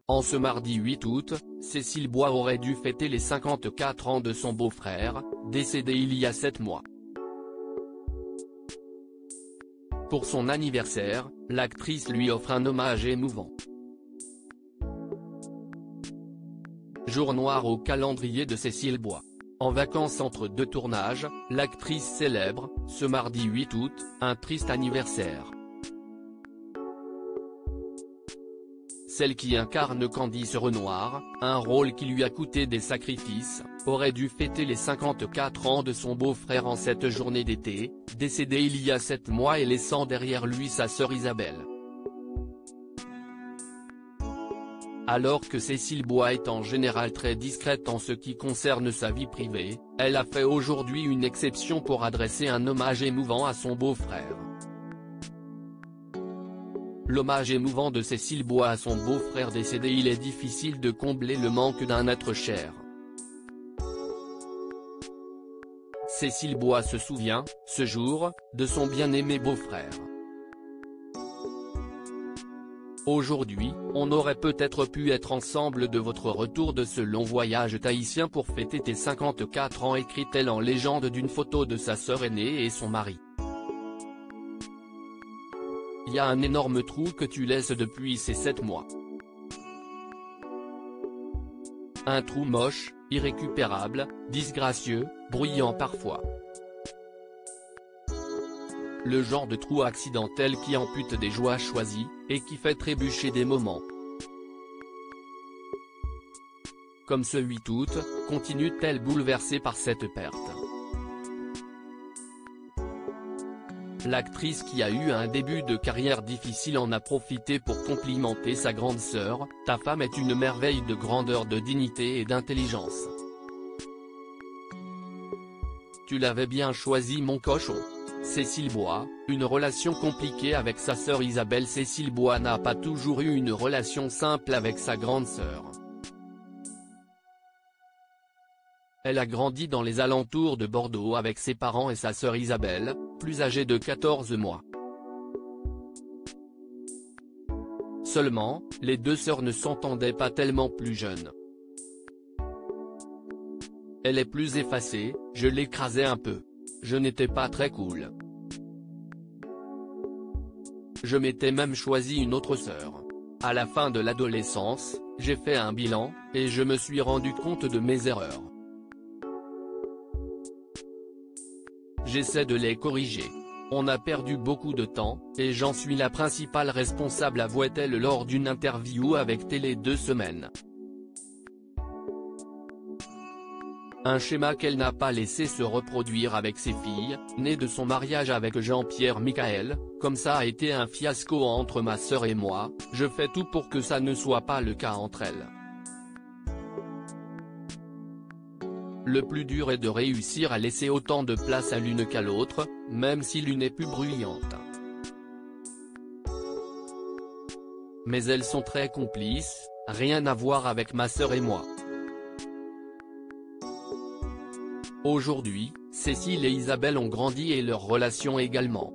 En ce mardi 8 août, Cécile Bois aurait dû fêter les 54 ans de son beau-frère, décédé il y a 7 mois. Pour son anniversaire, l'actrice lui offre un hommage émouvant. Jour noir au calendrier de Cécile Bois. En vacances entre deux tournages, l'actrice célèbre, ce mardi 8 août, un triste anniversaire. Celle qui incarne Candice Renoir, un rôle qui lui a coûté des sacrifices, aurait dû fêter les 54 ans de son beau-frère en cette journée d'été, décédé il y a 7 mois et laissant derrière lui sa sœur Isabelle. Alors que Cécile Bois est en général très discrète en ce qui concerne sa vie privée, elle a fait aujourd'hui une exception pour adresser un hommage émouvant à son beau-frère. L'hommage émouvant de Cécile Bois à son beau-frère décédé. Il est difficile de combler le manque d'un être cher. Cécile Bois se souvient, ce jour, de son bien-aimé beau-frère. Aujourd'hui, on aurait peut-être pu être ensemble de votre retour de ce long voyage tahitien pour fêter tes 54 ans, écrit-elle en légende d'une photo de sa sœur aînée et son mari. Il y a un énorme trou que tu laisses depuis ces 7 mois. Un trou moche, irrécupérable, disgracieux, bruyant parfois. Le genre de trou accidentel qui ampute des joies choisies, et qui fait trébucher des moments. Comme ce 8 août, continue-t-elle bouleversée par cette perte. L'actrice qui a eu un début de carrière difficile en a profité pour complimenter sa grande sœur. « Ta femme est une merveille de grandeur, de dignité et d'intelligence. Tu l'avais bien choisi, mon cochon. » Cécile Bois, une relation compliquée avec sa sœur Isabelle. Cécile Bois n'a pas toujours eu une relation simple avec sa grande sœur. Elle a grandi dans les alentours de Bordeaux avec ses parents et sa sœur Isabelle, plus âgée de 14 mois. Seulement, les deux sœurs ne s'entendaient pas tellement plus jeunes. Elle est plus effacée, je l'écrasais un peu. Je n'étais pas très cool. Je m'étais même choisi une autre sœur. À la fin de l'adolescence, j'ai fait un bilan, et je me suis rendu compte de mes erreurs. J'essaie de les corriger. On a perdu beaucoup de temps, et j'en suis la principale responsable, avouait-elle lors d'une interview avec Télé 2 Semaines. Un schéma qu'elle n'a pas laissé se reproduire avec ses filles, nées de son mariage avec Jean-Pierre Michael. Comme ça a été un fiasco entre ma sœur et moi, je fais tout pour que ça ne soit pas le cas entre elles. Le plus dur est de réussir à laisser autant de place à l'une qu'à l'autre, même si l'une est plus bruyante. Mais elles sont très complices, rien à voir avec ma sœur et moi. Aujourd'hui, Cécile et Isabelle ont grandi et leur relation également.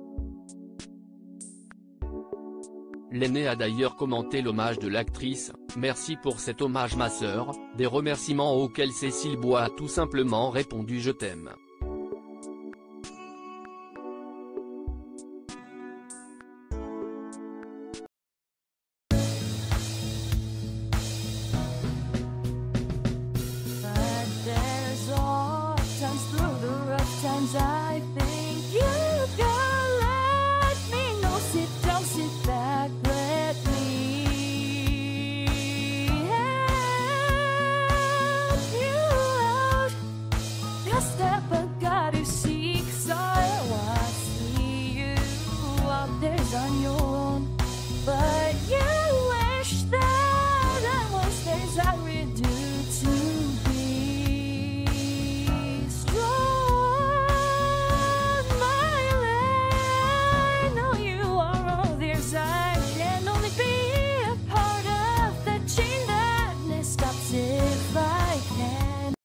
L'aînée a d'ailleurs commenté l'hommage de l'actrice. « Merci pour cet hommage ma sœur », des remerciements auxquels Cécile Bois a tout simplement répondu « Je t'aime ». Step